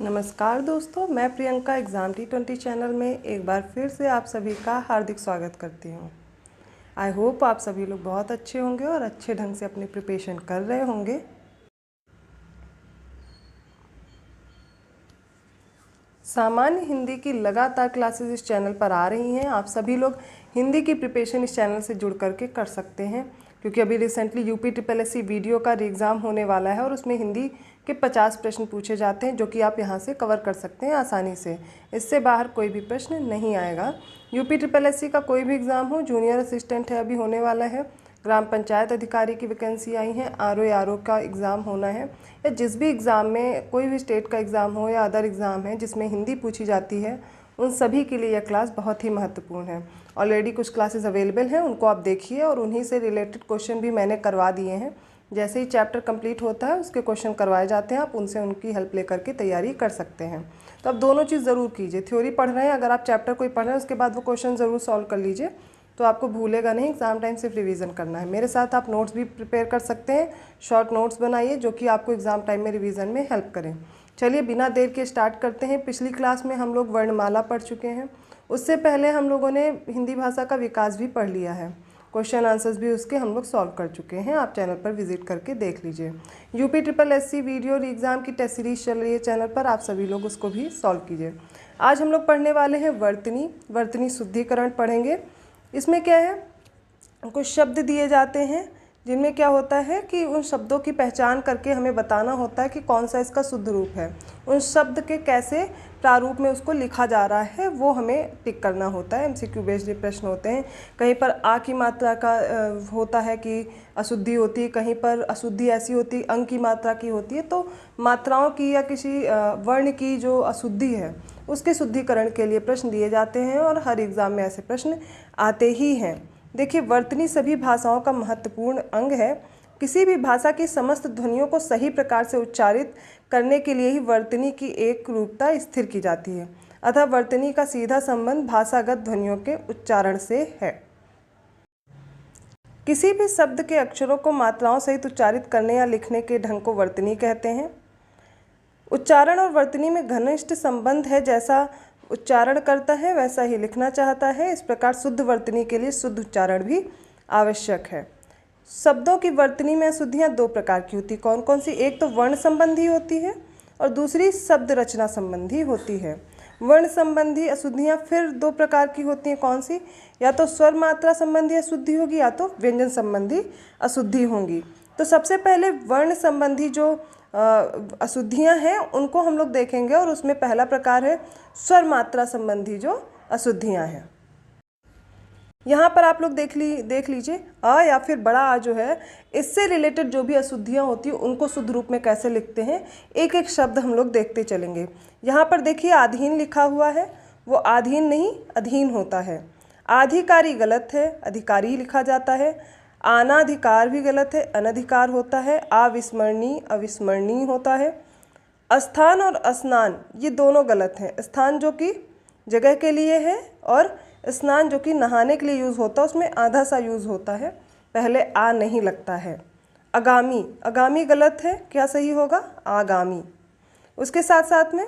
नमस्कार दोस्तों, मैं प्रियंका एग्ज़ाम T20 चैनल में एक बार फिर से आप सभी का हार्दिक स्वागत करती हूँ। आई होप आप सभी लोग बहुत अच्छे होंगे और अच्छे ढंग से अपनी प्रिपरेशन कर रहे होंगे। सामान्य हिंदी की लगातार क्लासेस इस चैनल पर आ रही हैं। आप सभी लोग हिंदी की प्रिपरेशन इस चैनल से जुड़ करके कर सकते हैं, क्योंकि अभी रिसेंटली UPSSC वीडियो का एग्ज़ाम होने वाला है और उसमें हिंदी के 50 प्रश्न पूछे जाते हैं, जो कि आप यहां से कवर कर सकते हैं आसानी से। इससे बाहर कोई भी प्रश्न नहीं आएगा। UPSSC का कोई भी एग्ज़ाम हो, जूनियर असिस्टेंट है अभी होने वाला है, ग्राम पंचायत अधिकारी की वैकेंसी आई है, RO का एग्ज़ाम होना है, या जिस भी एग्ज़ाम में कोई भी स्टेट का एग्ज़ाम हो या अदर एग्ज़ाम है जिसमें हिंदी पूछी जाती है, उन सभी के लिए यह क्लास बहुत ही महत्वपूर्ण है। ऑलरेडी कुछ क्लासेस अवेलेबल हैं, उनको आप देखिए और उन्हीं से रिलेटेड क्वेश्चन भी मैंने करवा दिए हैं। जैसे ही चैप्टर कंप्लीट होता है उसके क्वेश्चन करवाए जाते हैं, आप उनसे उनकी हेल्प लेकर के तैयारी कर सकते हैं। तो आप दोनों चीज़ ज़रूर कीजिए। थ्योरी पढ़ रहे हैं, अगर आप चैप्टर कोई पढ़ रहे हैं उसके बाद वो क्वेश्चन ज़रूर सॉल्व कर लीजिए, तो आपको भूलेगा नहीं। एग्ज़ाम टाइम सिर्फ रिवीजन करना है। मेरे साथ आप नोट्स भी प्रिपेयर कर सकते हैं, शॉर्ट नोट्स बनाइए जो कि आपको एग्ज़ाम टाइम में रिवीजन में हेल्प करें। चलिए बिना देर के स्टार्ट करते हैं। पिछली क्लास में हम लोग वर्णमाला पढ़ चुके हैं, उससे पहले हम लोगों ने हिंदी भाषा का विकास भी पढ़ लिया है। क्वेश्चन आंसर्स भी उसके हम लोग सॉल्व कर चुके हैं, आप चैनल पर विजिट करके देख लीजिए। UPSSC वीडियो एग्ज़ाम की टेस्ट सीरीज चल रही है चैनल पर, आप सभी लोग उसको भी सॉल्व कीजिए। आज हम लोग पढ़ने वाले हैं वर्तनी शुद्धिकरण पढ़ेंगे। इसमें क्या है, कुछ शब्द दिए जाते हैं जिनमें क्या होता है कि उन शब्दों की पहचान करके हमें बताना होता है कि कौन सा इसका शुद्ध रूप है। उन शब्द के कैसे प्रारूप में उसको लिखा जा रहा है वो हमें टिक करना होता है। MCQ बेस्ड प्रश्न होते हैं। कहीं पर आ की मात्रा का होता है कि अशुद्धि होती है, कहीं पर अशुद्धि ऐसी होती अंग की मात्रा की होती है। तो मात्राओं की या किसी वर्ण की जो अशुद्धि है उसके शुद्धिकरण के लिए प्रश्न दिए जाते हैं और हर एग्ज़ाम में ऐसे प्रश्न आते ही हैं। देखिए, वर्तनी सभी भाषाओं का महत्वपूर्ण अंग है। किसी भी भाषा की समस्त ध्वनियों को सही प्रकार से उच्चारित करने के लिए ही वर्तनी की एक रूपता स्थिर की जाती है। अतः वर्तनी का सीधा संबंध भाषागत ध्वनियों के उच्चारण से है। किसी भी शब्द के अक्षरों को मात्राओं सहित उच्चारित करने या लिखने के ढंग को वर्तनी कहते हैं। उच्चारण और वर्तनी में घनिष्ठ संबंध है। जैसा उच्चारण करता है वैसा ही लिखना चाहता है। इस प्रकार शुद्ध वर्तनी के लिए शुद्ध उच्चारण भी आवश्यक है। शब्दों की वर्तनी में अशुद्धियाँ दो प्रकार की होती, कौन कौन सी? एक तो वर्ण संबंधी होती है और दूसरी शब्द रचना संबंधी होती है। वर्ण संबंधी अशुद्धियाँ फिर दो प्रकार की होती हैं, कौन सी? या तो स्वर मात्रा संबंधी अशुद्धि होगी या तो व्यंजन संबंधी अशुद्धि होंगी। तो सबसे पहले वर्ण संबंधी जो अशुद्धियाँ हैं उनको हम लोग देखेंगे, और उसमें पहला प्रकार है स्वर मात्रा संबंधी जो अशुद्धियाँ हैं। यहाँ पर आप लोग देख लीजिए, अ या फिर बड़ा आ जो है, इससे रिलेटेड जो भी अशुद्धियाँ होती हैं उनको शुद्ध रूप में कैसे लिखते हैं, एक एक शब्द हम लोग देखते चलेंगे। यहाँ पर देखिए आधीन लिखा हुआ है, वो आधीन नहीं अधीन होता है। आधिकारी गलत है, अधिकारी लिखा जाता है। अनाधिकार भी गलत है, अनधिकार होता है। अविस्मरणीय अविस्मरणीय होता है। स्थान और स्नान ये दोनों गलत हैं। स्थान जो कि जगह के लिए है और स्नान जो कि नहाने के लिए यूज़ होता है, उसमें आधा सा यूज़ होता है, पहले आ नहीं लगता है। आगामी, आगामी गलत है, क्या सही होगा? आगामी। उसके साथ साथ में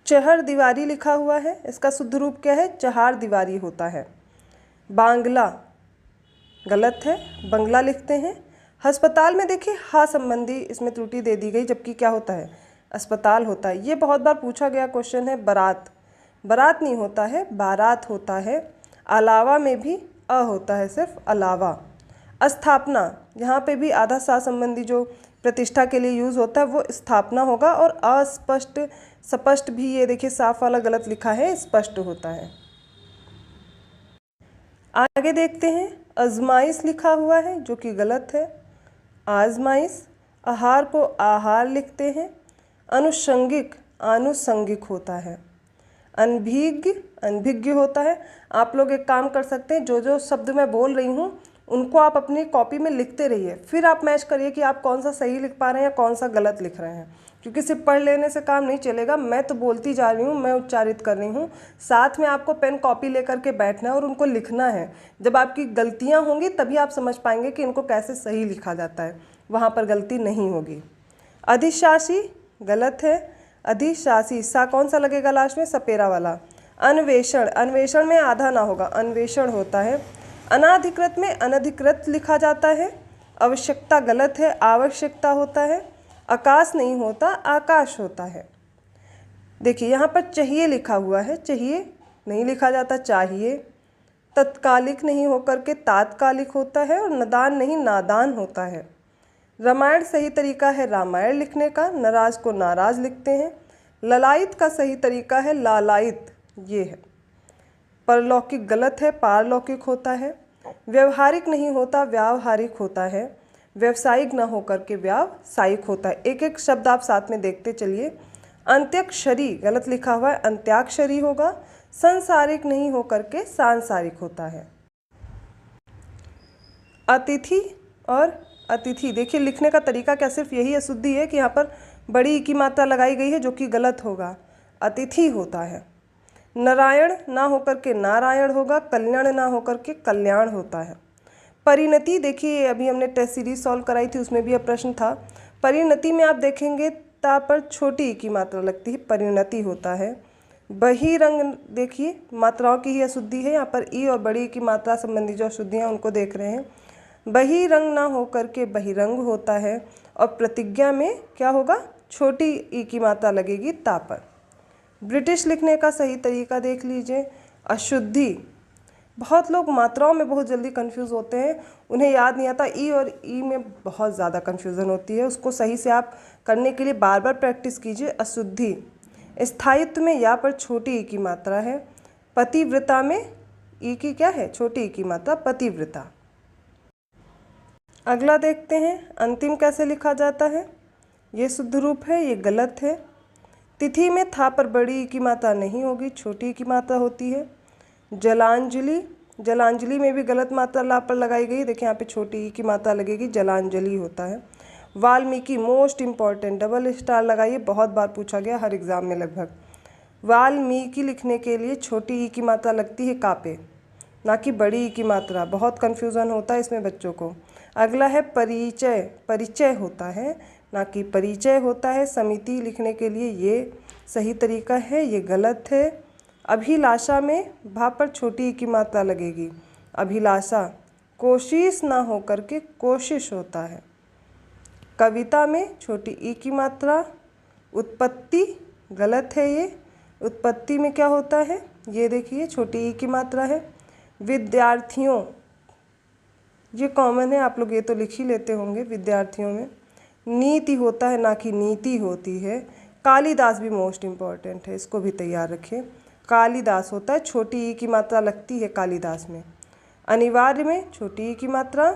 चहर दीवारी लिखा हुआ है, इसका शुद्ध रूप क्या है? चहार दीवारी होता है। बांग्ला गलत है, बंगला लिखते हैं। अस्पताल में देखिए हा संबंधी इसमें त्रुटि दे दी गई, जबकि क्या होता है? अस्पताल होता है। ये बहुत बार पूछा गया क्वेश्चन है। बारात, बारात नहीं होता है, बारात होता है। अलावा में भी अ होता है, सिर्फ अलावा। स्थापना, यहाँ पे भी आधा सा संबंधी जो प्रतिष्ठा के लिए यूज़ होता है वो स्थापना होगा। और अस्पष्ट स्पष्ट भी, ये देखिए साफ वाला गलत लिखा है, स्पष्ट होता है। आगे देखते हैं, आजमाइश लिखा हुआ है जो कि गलत है, आजमाइश। आहार को आहार लिखते हैं। अनुषंगिक आनुषंगिक होता है। अनभिज्ञ अनभिज्ञ होता है। आप लोग एक काम कर सकते हैं, जो जो शब्द मैं बोल रही हूँ उनको आप अपनी कॉपी में लिखते रहिए, फिर आप मैच करिए कि आप कौन सा सही लिख पा रहे हैं या कौन सा गलत लिख रहे हैं, क्योंकि सिर्फ पढ़ लेने से काम नहीं चलेगा। मैं तो बोलती जा रही हूँ, मैं उच्चारित कर रही हूँ, साथ में आपको पेन कॉपी लेकर के बैठना है और उनको लिखना है। जब आपकी गलतियाँ होंगी तभी आप समझ पाएंगे कि इनको कैसे सही लिखा जाता है, वहाँ पर गलती नहीं होगी। अधिशासी गलत है, अधिशासी सा कौन सा लगेगा लास्ट में, सपेरा वाला। अन्वेषण, अन्वेषण में आधा ना होगा, अन्वेषण होता है। अनाधिकृत में अनधिकृत लिखा जाता है। आवश्यकता गलत है, आवश्यकता होता है। आकाश नहीं होता, आकाश होता है। देखिए यहाँ पर चाहिए लिखा हुआ है, चाहिए नहीं लिखा जाता, चाहिए। तत्कालिक नहीं होकर के तात्कालिक होता है, और नदान नहीं नादान होता है। रामायण सही तरीका है रामायण लिखने का, नाराज को नाराज लिखते हैं। ललायत का सही तरीका है लालायत, ये है। परलौकिक गलत है, पारलौकिक होता है। व्यवहारिक नहीं होता, व्यावहारिक होता है। व्यवसायिक ना होकर के व्यावसायिक होता है। एक एक शब्द आप साथ में देखते चलिए। अंत्याक्षरी गलत लिखा हुआ है, अंत्याक्षरी होगा। संसारिक नहीं होकर के सांसारिक होता है। अतिथि और अतिथि, देखिए लिखने का तरीका क्या सिर्फ यही अशुद्धि है कि यहाँ पर बड़ी ई की मात्रा लगाई गई है, जो कि गलत होगा। अतिथि होता है। नारायण ना होकर के नारायण होगा, कल्याण ना होकर के कल्याण होता है। परिणति, देखिए अभी हमने टेस्ट सीरीज सॉल्व कराई थी, उसमें भी अब प्रश्न था। परिणति में आप देखेंगे ता पर छोटी ई की मात्रा लगती है, परिणति होता है। बहिरंग, देखिए मात्राओं की ही अशुद्धि है, यहाँ पर ई और बड़ी ई की मात्रा संबंधी जो अशुद्धियाँ उनको देख रहे हैं। बहिरंग ना होकर के बहिरंग होता है। और प्रतिज्ञा में क्या होगा, छोटी ई की मात्रा लगेगी ता पर। ब्रिटिश लिखने का सही तरीका देख लीजिए। अशुद्धि, बहुत लोग मात्राओं में बहुत जल्दी कंफ्यूज होते हैं, उन्हें याद नहीं आता। ई और ई में बहुत ज़्यादा कंफ्यूजन होती है, उसको सही से आप करने के लिए बार बार प्रैक्टिस कीजिए। अशुद्धि, स्थायित्व में या पर छोटी ई की मात्रा है। पतिव्रता में ई की क्या है, छोटी ई की मात्रा, पतिव्रता। अगला देखते हैं, अंतिम कैसे लिखा जाता है। ये शुद्ध रूप है, ये गलत है। तिथि में था पर बड़ी ई की मात्रा नहीं होगी, छोटी ई की मात्रा होती है। जलांजलि, जलांजलि में भी गलत मात्रा ला पर लगाई गई, देखिए यहाँ पे छोटी ई की मात्रा लगेगी, जलांजलि होता है। Valmiki, most important, double star लगाइए, बहुत बार पूछा गया हर एग्ज़ाम में लगभग। वाल्मीकि लिखने के लिए छोटी ई की मात्रा लगती है का पे, ना कि बड़ी ई की मात्रा, बहुत कन्फ्यूज़न होता है इसमें बच्चों को। अगला है परिचय, परिचय होता है ना कि परिचय होता है। समिति लिखने के लिए ये सही तरीका है, ये गलत है। अभिलाषा में भा पर छोटी ई की मात्रा लगेगी, अभिलाषा। कोशिश ना होकर के कोशिश होता है। कविता में छोटी ई की मात्रा। उत्पत्ति गलत है, ये उत्पत्ति में क्या होता है, ये देखिए छोटी ई की मात्रा है। विद्यार्थियों, ये कॉमन है, आप लोग ये तो लिख ही लेते होंगे विद्यार्थियों में। नीति होता है ना कि नीति होती है। कालिदास भी मोस्ट इम्पॉर्टेंट है, इसको भी तैयार रखिए। कालिदास होता है, छोटी ई की मात्रा लगती है कालिदास में। अनिवार्य में छोटी ई की मात्रा।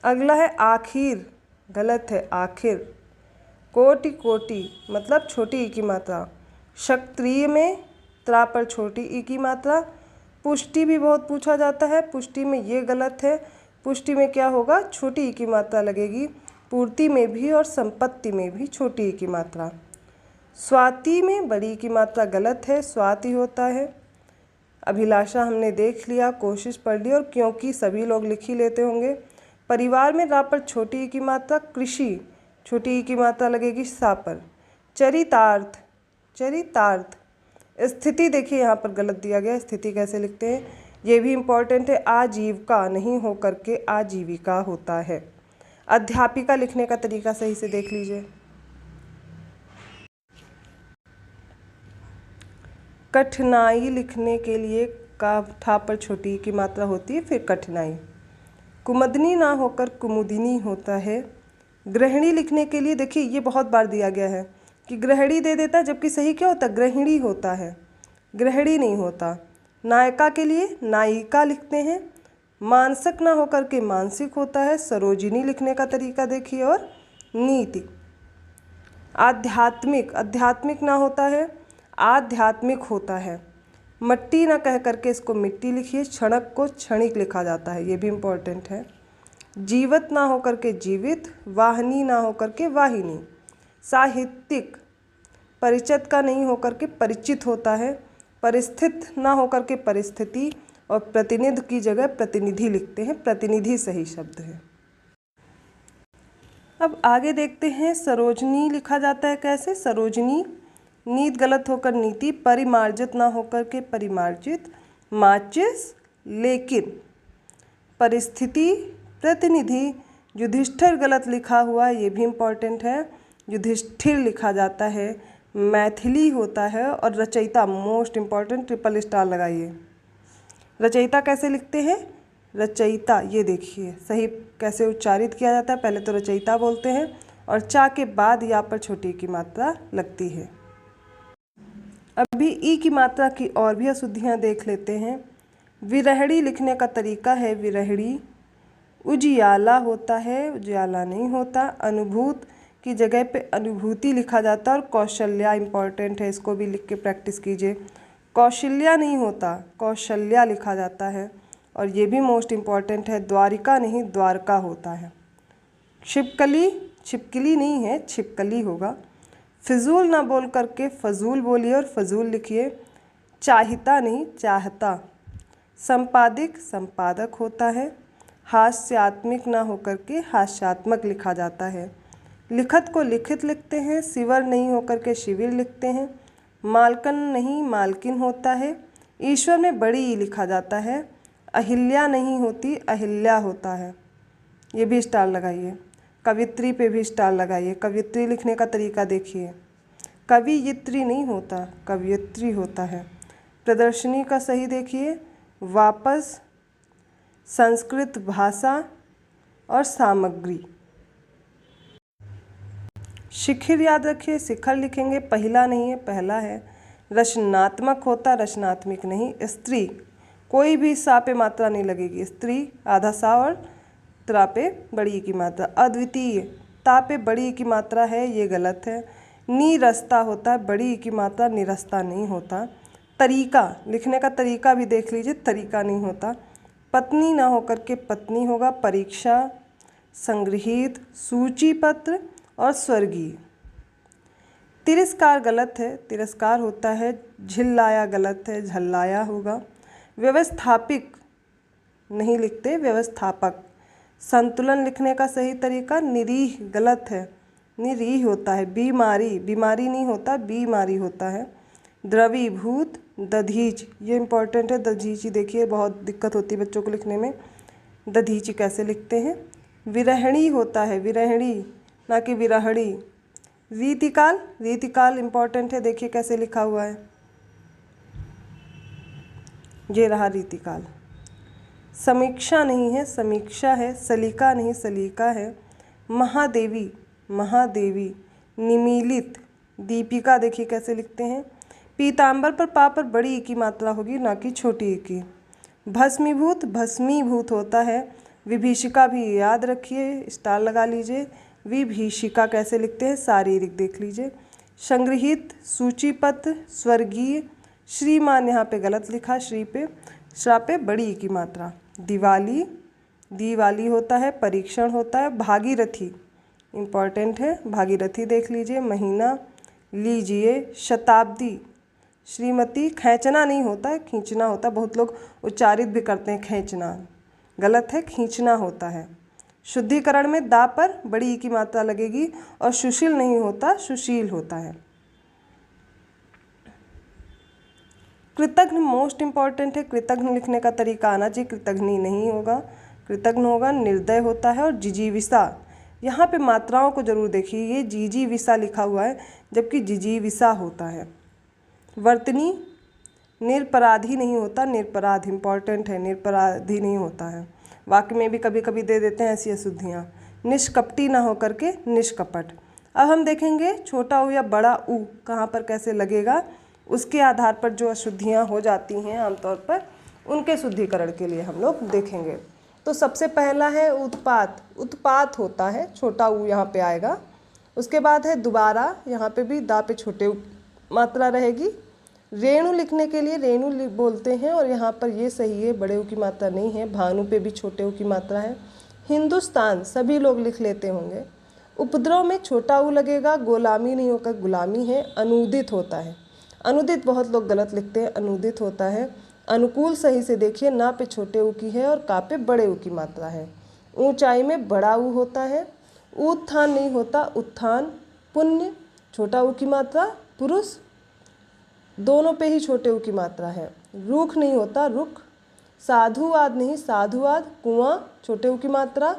अगला है आखिर, गलत है, आखिर। कोटि, कोटि मतलब छोटी ई की मात्रा। क्षत्रिय में त्रा पर छोटी ई की मात्रा। पुष्टि भी बहुत पूछा जाता है, पुष्टि में ये गलत है। पुष्टि में क्या होगा, छोटी ई की मात्रा लगेगी। पूर्ति में भी और संपत्ति में भी छोटी ई की मात्रा। स्वाति में बड़ी ई की मात्रा गलत है, स्वाति होता है। अभिलाषा हमने देख लिया, कोशिश पढ़ ली, और क्योंकि सभी लोग लिख ही लेते होंगे। परिवार में रा पर छोटी ई की मात्रा। कृषि, छोटी ई की मात्रा लगेगी सा पर। चरितार्थ, चरितार्थ। स्थिति देखिए यहाँ पर गलत दिया गया, स्थिति कैसे लिखते हैं, ये भी इम्पॉर्टेंट है। आजीविका नहीं हो करके आजीविका होता है। अध्यापिका लिखने का तरीका सही से देख लीजिए। कठिनाई लिखने के लिए का ठा पर छोटी की मात्रा होती है, फिर कठिनाई। कुमुदनी ना होकर कुमुदिनी होता है। गृहिणी लिखने के लिए देखिए ये बहुत बार दिया गया है कि गृहिणी दे देता है, जबकि सही क्या होता है, गृहिणी होता है, गृहिणी नहीं होता। नायिका के लिए नायिका लिखते हैं। मानसिक ना होकर के मानसिक होता है। सरोजिनी लिखने का तरीका देखिए, और नीति। आध्यात्मिक, आध्यात्मिक ना होता है, आध्यात्मिक होता है। मट्टी ना कह करके इसको मिट्टी लिखिए। क्षणक को क्षणिक लिखा जाता है, ये भी इम्पोर्टेंट है। जीवित ना होकर के जीवित। वाहिनी ना होकर के वाहिनी। साहित्यिक, परिचित का नहीं होकर के परिचित होता है। परिस्थित ना होकर के परिस्थिति, और प्रतिनिधि की जगह प्रतिनिधि लिखते हैं, प्रतिनिधि सही शब्द है। अब आगे देखते हैं, सरोजनी लिखा जाता है कैसे। सरोजनी, नीत गलत होकर नीति, परिमार्जित ना होकर के परिमार्जित, माचिस, लेकिन, परिस्थिति, प्रतिनिधि, युधिष्ठिर गलत लिखा हुआ, ये भी इम्पॉर्टेंट है, युधिष्ठिर लिखा जाता है, मैथिली होता है, और रचयिता मोस्ट इम्पॉर्टेंट, ट्रिपल स्टार लगाइए। रचयिता कैसे लिखते हैं, रचयिता, ये देखिए सही कैसे उच्चारित किया जाता है, पहले तो रचयिता बोलते हैं और चा के बाद या पर छोटी की मात्रा लगती है। अभी ई की मात्रा की और भी अशुद्धियाँ देख लेते हैं। विरहड़ी लिखने का तरीका है विरहड़ी, उजियाला होता है, उजियाला नहीं होता, अनुभूत की जगह पे अनुभूति लिखा जाता है, और कौशल्या इम्पॉर्टेंट है, इसको भी लिख के प्रैक्टिस कीजिए। कौशल्या नहीं होता, कौशल्या लिखा जाता है, और ये भी मोस्ट इम्पॉर्टेंट है, द्वारिका नहीं द्वारका होता है। छिपकली, छिपकली नहीं है, छिपकली होगा। फिजूल ना बोल करके फजूल बोलिए और फजूल लिखिए। चाहिता नहीं चाहता। संपादिक, संपादक होता है। हास्यात्मक ना होकर के हास्यात्मक लिखा जाता है। लिखत को लिखित लिखते हैं, शिवर नहीं होकर के शिविर लिखते हैं। मालकन नहीं मालकिन होता है। ईश्वर में बड़ी ई लिखा जाता है। अहिल्या नहीं होती अहिल्या होता है, ये भी स्टार लगाइए। कवित्री पे भी स्टार लगाइए। कवित्री लिखने का तरीका देखिए, कवियित्री नहीं होता कवियत्री होता है। प्रदर्शनी का सही देखिए, वापस, संस्कृत भाषा और सामग्री। शिखिर याद रखिए, शिखर लिखेंगे, पहिला नहीं है पहला है। रचनात्मक होता, रचनात्मक नहीं। स्त्री, कोई भी सा पे मात्रा नहीं लगेगी। स्त्री आधा सा और त्रा पे बड़ी की मात्रा। अद्वितीय, ता पे बड़ी की मात्रा है, ये गलत है। निरस्ता होता है, बड़ी की मात्रा, निरस्ता नहीं होता। तरीका, लिखने का तरीका भी देख लीजिए, तरीका नहीं होता। पत्नी ना होकर के पत्नी होगा। परीक्षा, संग्रहित, सूचीपत्र और स्वर्गीय। तिरस्कार गलत है, तिरस्कार होता है। झिल्लाया गलत है, झल्लाया होगा। व्यवस्थापिक नहीं लिखते, व्यवस्थापक। संतुलन लिखने का सही तरीका, निरीह गलत है, निरीह होता है। बीमारी, बीमारी नहीं होता बीमारी होता है। द्रवीभूत, दधीच, ये इम्पॉर्टेंट है। दधीची देखिए बहुत दिक्कत होती है बच्चों को लिखने में। दधीची कैसे लिखते हैं। विरहणी होता है, विरहणी ना कि विरहड़ी। रीतिकाल, रीतिकाल इम्पॉर्टेंट है, देखिए कैसे लिखा हुआ है, ये रहा रीतिकाल। समीक्षा नहीं है, समीक्षा है। सलीका नहीं, सलीका है। महादेवी, महादेवी। निमीलित, दीपिका देखिए कैसे लिखते हैं। पीताम्बर पर पा पर बड़ी ई की मात्रा होगी, ना कि छोटी ई की। भस्मीभूत, भस्मीभूत होता है। विभीषिका भी याद रखिए, स्टार लगा लीजिए। विभीषिका कैसे लिखते हैं, शारीरिक देख लीजिए। संग्रहित, सूचीपत्र, स्वर्गीय। श्रीमान यहाँ पे गलत लिखा, श्री पे, श्रा पे बड़ी ई की मात्रा। दिवाली, दिवाली होता है। परीक्षण होता है। भागीरथी इम्पॉर्टेंट है, भागीरथी देख लीजिए। महीना लीजिए। शताब्दी, श्रीमती। खींचना नहीं होता है, खींचना होता है, बहुत लोग उच्चारित भी करते हैं खींचना, गलत है, खींचना होता है। शुद्धिकरण में दा पर बड़ी ई की मात्रा लगेगी, और सुशील नहीं होता सुशील होता है। कृतघ्न मोस्ट इम्पॉर्टेंट है, कृतघ्न लिखने का तरीका आना चाहिए, कृतघ्नी नहीं होगा, कृतघ्न होगा। निर्दय होता है। और जिजीविसा, यहाँ पे मात्राओं को जरूर देखिए, ये जिजीविसा लिखा हुआ है जबकि जिजीविसा होता है। वर्तनी, निरपराधी नहीं होता, निरपराध इम्पॉर्टेंट है, निरपराधी नहीं होता है। वाक्य में भी कभी कभी दे देते हैं ऐसी अशुद्धियाँ। निष्कपटी ना होकर के निष्कपट। अब हम देखेंगे छोटा ऊ या बड़ा ऊ कहाँ पर कैसे लगेगा, उसके आधार पर जो अशुद्धियाँ हो जाती हैं आमतौर पर, उनके शुद्धिकरण के लिए हम लोग देखेंगे। तो सबसे पहला है उत्पात, उत्पात होता है, छोटा ऊ यहाँ पे आएगा। उसके बाद है दोबारा, यहाँ पे भी दा पे छोटे मात्रा रहेगी। रेणु लिखने के लिए रेणु बोलते हैं, और यहाँ पर ये सही है, बड़े ऊ की मात्रा नहीं है। भानु पे भी छोटे ऊ की मात्रा है। हिंदुस्तान सभी लोग लिख लेते होंगे। उपद्रव में छोटा ऊ लगेगा, गुलामी नहीं होकर गुलामी है। अनुदित होता है, अनुदित बहुत लोग गलत लिखते हैं, अनुदित होता है। अनुकूल सही से देखिए, ना पे छोटे ऊ की है और का पे बड़े ऊ की मात्रा है। ऊंचाई में बड़ा ऊ होता है। उत्थान नहीं होता उत्थान। पुण्य छोटा ऊ की मात्रा पुरुष, दोनों पे ही छोटे ऊ की मात्रा है। रुख नहीं होता रुख। साधुवाद नहीं साधुवाद। कुआं छोटे ऊ की मात्रा।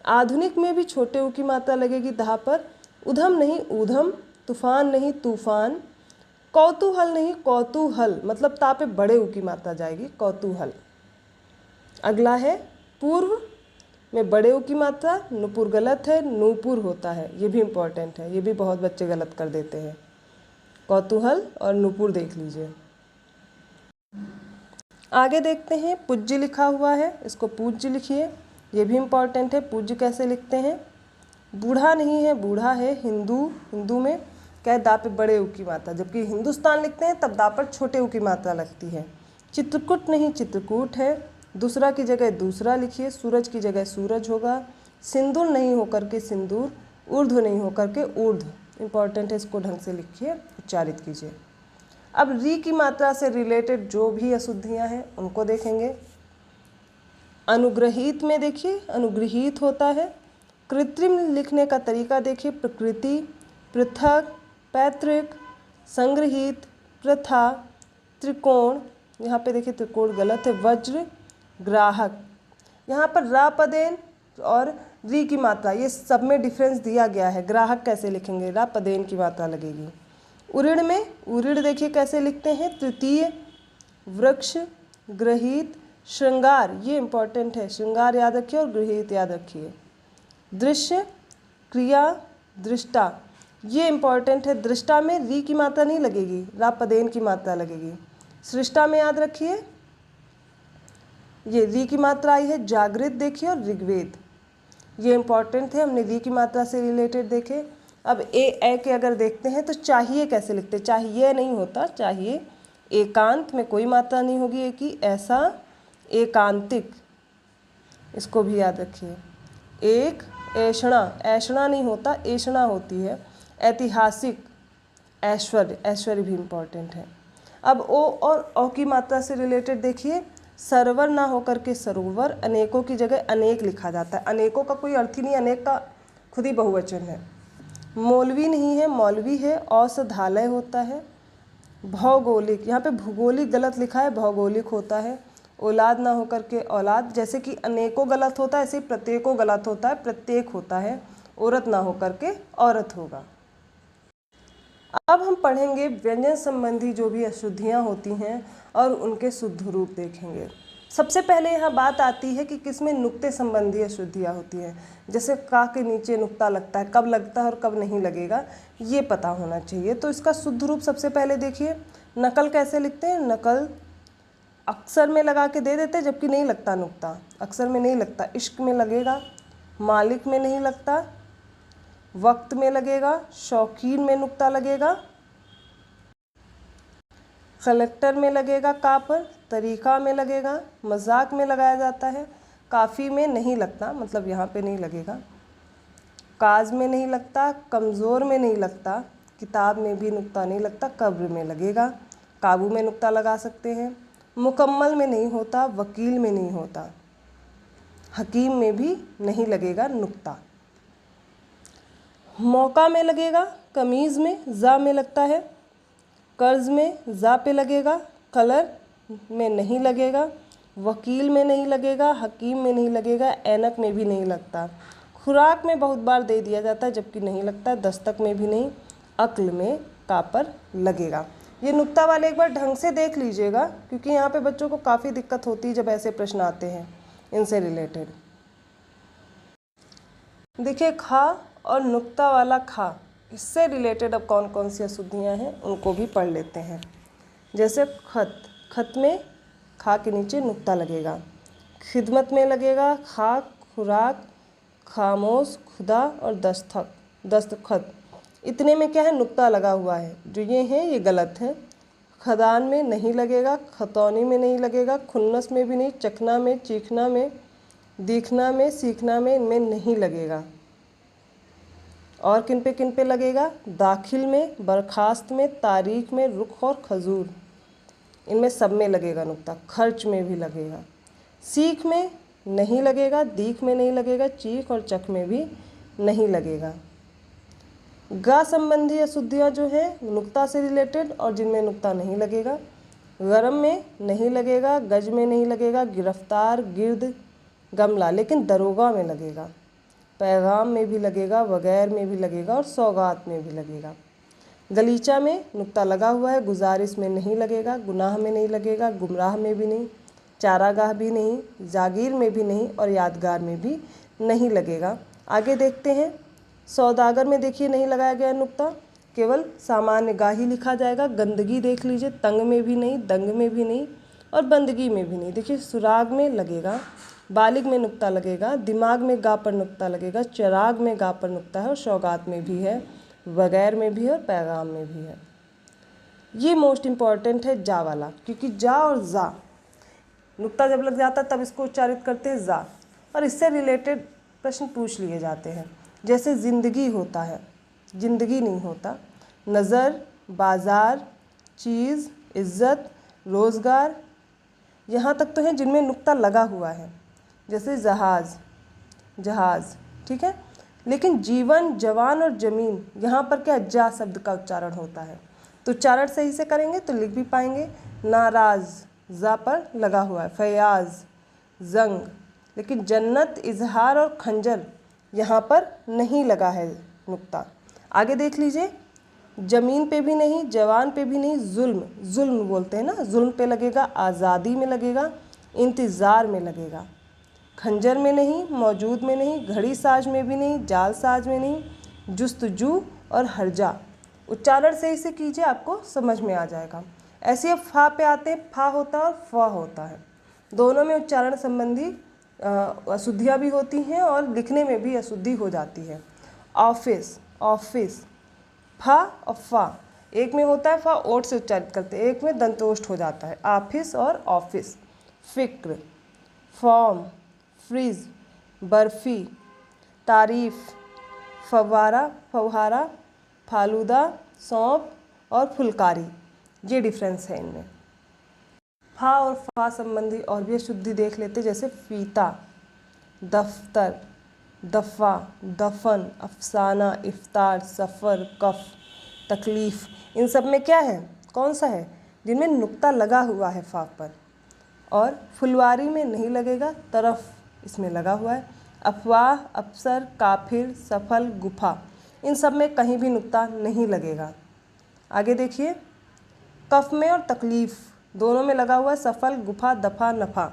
आधुनिक में भी छोटे ऊ की मात्रा लगेगी धा पर। उधम नहीं ऊधम। तूफान नहीं तूफान। कौतूहल नहीं कौतूहल, मतलब ता पे बड़े ऊ की मात्रा जाएगी कौतूहल। अगला है पूर्व में बड़े ऊ की मात्रा, नुपुर गलत है, नूपुर होता है, ये भी इम्पॉर्टेंट है, ये भी बहुत बच्चे गलत कर देते हैं। कौतूहल और नूपुर देख लीजिए। आगे देखते हैं पूज्य लिखा हुआ है, इसको पूज्य लिखिए, ये भी इम्पॉर्टेंट है। पूज्य कैसे लिखते हैं? बूढ़ा नहीं है बूढ़ा है। हिंदू, हिंदू में क्या है दा पे बड़े ऊ की मात्रा, जबकि हिंदुस्तान लिखते हैं तब दा पर छोटे ऊ की मात्रा लगती है। चित्रकूट नहीं चित्रकूट है। दूसरा की जगह दूसरा लिखिए, सूरज की जगह सूरज होगा। सिंदूर नहीं होकर के सिंदूर, ऊर्ध्व नहीं होकर के ऊर्ध्व, इम्पॉर्टेंट है, इसको ढंग से लिखिए, उच्चारित कीजिए। अब री की मात्रा से रिलेटेड जो भी अशुद्धियाँ हैं उनको देखेंगे। अनुग्रहित में देखिए अनुग्रहित होता है। कृत्रिम लिखने का तरीका देखिए, प्रकृति, पृथक, पैतृक, संग्रहित, प्रथा, त्रिकोण, यहाँ पे देखिए त्रिकोण गलत है, वज्र, ग्राहक। यहाँ पर रा पदेन और री की मात्रा ये सब में डिफरेंस दिया गया है। ग्राहक कैसे लिखेंगे? रा पदेन की मात्रा लगेगी। उऋण में उऋण देखिए कैसे लिखते हैं, तृतीय, वृक्ष, ग्रहित, श्रृंगार, ये इम्पॉर्टेंट है, श्रृंगार याद रखिए और गृहित याद रखिए। दृश्य, क्रिया, दृष्टा, ये इम्पॉर्टेंट है। दृष्टा में री की मात्रा नहीं लगेगी, रा पदेन की मात्रा लगेगी। सृष्टा में याद रखिए ये री की मात्रा आई है। जागृत देखिए और ऋग्वेद, ये इम्पॉर्टेंट है, हमने री की मात्रा से रिलेटेड देखे। अब ए के अगर देखते हैं तो चाहिए कैसे लिखते हैं? चाहिए नहीं होता, चाहिए एकांत में कोई मात्रा नहीं होगी ए की, ऐसा एकांतिक, इसको भी याद रखिए। एक ऐषणा, ऐषणा नहीं होता ऐषणा होती है। ऐतिहासिक, ऐश्वर्य, ऐश्वर्य भी इम्पॉर्टेंट है। अब ओ और औ की मात्रा से रिलेटेड देखिए, सरवर ना होकर के सरोवर, अनेकों की जगह अनेक लिखा जाता है। अनेकों का कोई अर्थ ही नहीं, अनेक का खुद ही बहुवचन है। मौलवी नहीं है मौलवी है। औषधालय होता है। भौगोलिक, यहाँ पे भूगोलिक गलत लिखा है, भौगोलिक होता है। औलाद ना होकर के औलाद, जैसे कि अनेकों गलत होता है ऐसे ही प्रत्येकों गलत होता है, प्रत्येक होता है। औरत ना होकर के औरत होगा। अब हम पढ़ेंगे व्यंजन संबंधी जो भी अशुद्धियाँ होती हैं और उनके शुद्ध रूप देखेंगे। सबसे पहले यहाँ बात आती है कि किसमें नुक्ते संबंधी अशुद्धियाँ होती हैं। जैसे का के नीचे नुक्ता लगता है, कब लगता है और कब नहीं लगेगा ये पता होना चाहिए। तो इसका शुद्ध रूप सबसे पहले देखिए, नकल कैसे लिखते हैं? नकल अक्सर में लगा के दे देते जबकि नहीं लगता नुक्ता, अक्सर में नहीं लगता। इश्क में लगेगा, मालिक में नहीं लगता, वक्त में लगेगा, शौकीन में नुक्ता लगेगा, कलेक्टर में लगेगा का पर, तरीका में लगेगा, मजाक में लगाया जाता है, काफ़ी में नहीं लगता, मतलब यहाँ पे नहीं लगेगा, काज में नहीं लगता, कमज़ोर में नहीं लगता, किताब में भी नुक्ता नहीं लगता, कब्र में लगेगा, काबू में नुक्ता लगा सकते हैं, मुकम्मल में नहीं होता, वकील में नहीं होता, हकीम में भी नहीं लगेगा नुक्ता। मौका में लगेगा, कमीज़ में जा में लगता है, कर्ज में जा पे लगेगा, कलर में नहीं लगेगा, वकील में नहीं लगेगा, हकीम में नहीं लगेगा, ऐनक में भी नहीं लगता। खुराक में बहुत बार दे दिया जाता है जबकि नहीं लगता, दस्तक में भी नहीं, अक्ल में का पर लगेगा। ये नुक्ता वाले एक बार ढंग से देख लीजिएगा क्योंकि यहाँ पे बच्चों को काफ़ी दिक्कत होती है जब ऐसे प्रश्न आते हैं इनसे रिलेटेड। देखिए खा और नुक्ता वाला खा, इससे रिलेटेड अब कौन कौन सी अशुद्धियाँ हैं उनको भी पढ़ लेते हैं। जैसे खत, खत में खा के नीचे नुक्ता लगेगा, खिदमत में लगेगा खा, खुराक, खामोश, खुदा और दस्तखत। इतने में क्या है नुक्ता लगा हुआ है, जो ये हैं ये गलत है। खदान में नहीं लगेगा, खतौनी में नहीं लगेगा, खुन्नस में भी नहीं, चखना में, चीखना में, देखना में, सीखना में, इनमें नहीं लगेगा। और किन पे लगेगा? दाखिल में, बर्खास्त में, तारीख में, रुख और खजूर, इनमें सब में लगेगा नुक्ता। खर्च में भी लगेगा। सीख में नहीं लगेगा, दीख में नहीं लगेगा, चीख और चख में भी नहीं लगेगा। गा संबंधी अशुद्धियाँ जो हैं नुक्ता से रिलेटेड और जिनमें नुक्ता नहीं लगेगा। गरम में नहीं लगेगा, गज में नहीं लगेगा, गिरफ्तार, गिर्द, गमला, लेकिन दरोगा में लगेगा। पैगाम में भी लगेगा, वगैर में भी लगेगा और सौगात में भी लगेगा। गलीचा में नुक्ता लगा हुआ है, गुजारिश में नहीं लगेगा, गुनाह में नहीं लगेगा, गुमराह में भी नहीं, चारागाह भी नहीं, जागीर में भी नहीं और यादगार में भी नहीं लगेगा। आगे देखते हैं। सौदागर में देखिए नहीं लगाया गया नुक्ता, केवल सामान्य गाही लिखा जाएगा। गंदगी देख लीजिए, तंग में भी नहीं, दंग में भी नहीं और बंदगी में भी नहीं। देखिए सुराग में लगेगा, बालिग में नुक्ता लगेगा, दिमाग में गा पर नुक्ता लगेगा, चिराग में गा पर नुक्ता है और सौगात में भी है, वगैर में भी है और पैगाम में भी है। ये मोस्ट इम्पॉर्टेंट है जा वाला, क्योंकि जा और जा नुक्ता जब लग जाता है तब इसको उच्चारित करते हैं जा, और इससे रिलेटेड प्रश्न पूछ लिए जाते हैं। जैसे ज़िंदगी होता है, जिंदगी नहीं होता। नज़र, बाज़ार, चीज़, इज़्ज़त, रोज़गार, यहाँ तक तो हैं जिनमें नुक्ता लगा हुआ है। जैसे जहाज़, जहाज़, ठीक है। लेकिन जीवन, जवान और ज़मीन, यहाँ पर क्या जा शब्द का उच्चारण होता है, तो उच्चारण सही से करेंगे तो लिख भी पाएंगे। नाराज़, जा पर लगा हुआ है। फयाज़, जंग, लेकिन जन्नत, इजहार और खंजर यहाँ पर नहीं लगा है नुक्ता। आगे देख लीजिए। ज़मीन पे भी नहीं, जवान पे भी नहीं, जुल्म, जुल्म बोलते हैं ना, जुल्म पे लगेगा, आज़ादी में लगेगा, इंतज़ार में लगेगा। खंजर में नहीं, मौजूद में नहीं, घड़ी साज में भी नहीं, जाल साज में नहीं, जुस्तजू और हर्जा। उच्चारण सही से कीजिए, आपको समझ में आ जाएगा। ऐसे अब फा पे आते हैं। फा होता है और फ होता है, दोनों में उच्चारण संबंधी अशुद्धियाँ भी होती हैं और लिखने में भी अशुद्धि हो जाती है। ऑफिस, ऑफिस, फा और फा, एक में होता है फा ओठ से उच्चारित करते हैं, एक में दंतोष्ठ हो जाता है। ऑफिस और ऑफिस। फिक्र, फॉर्म, फ्रीज, बर्फ़ी, तारीफ़, फव्वारा, फव्वारा, फालूदा, सौंप और फुलकारी, ये डिफरेंस है इनमें। फा और फा संबंधी और भी अशुद्धि देख लेते, जैसे फीता, दफ्तर, दफ़ा, दफन, अफसाना, इफ्तार, सफ़र, कफ, तकलीफ़। इन सब में क्या है, कौन सा है, जिनमें नुक्ता लगा हुआ है फा पर। और फुलवारी में नहीं लगेगा, तरफ इसमें लगा हुआ है। अफवाह, अफसर, काफिर, सफल, गुफा, इन सब में कहीं भी नुक्ता नहीं लगेगा। आगे देखिए। कफ में और तकलीफ़ दोनों में लगा हुआ है, सफल, गुफा, दफ़ा, नफ़ा,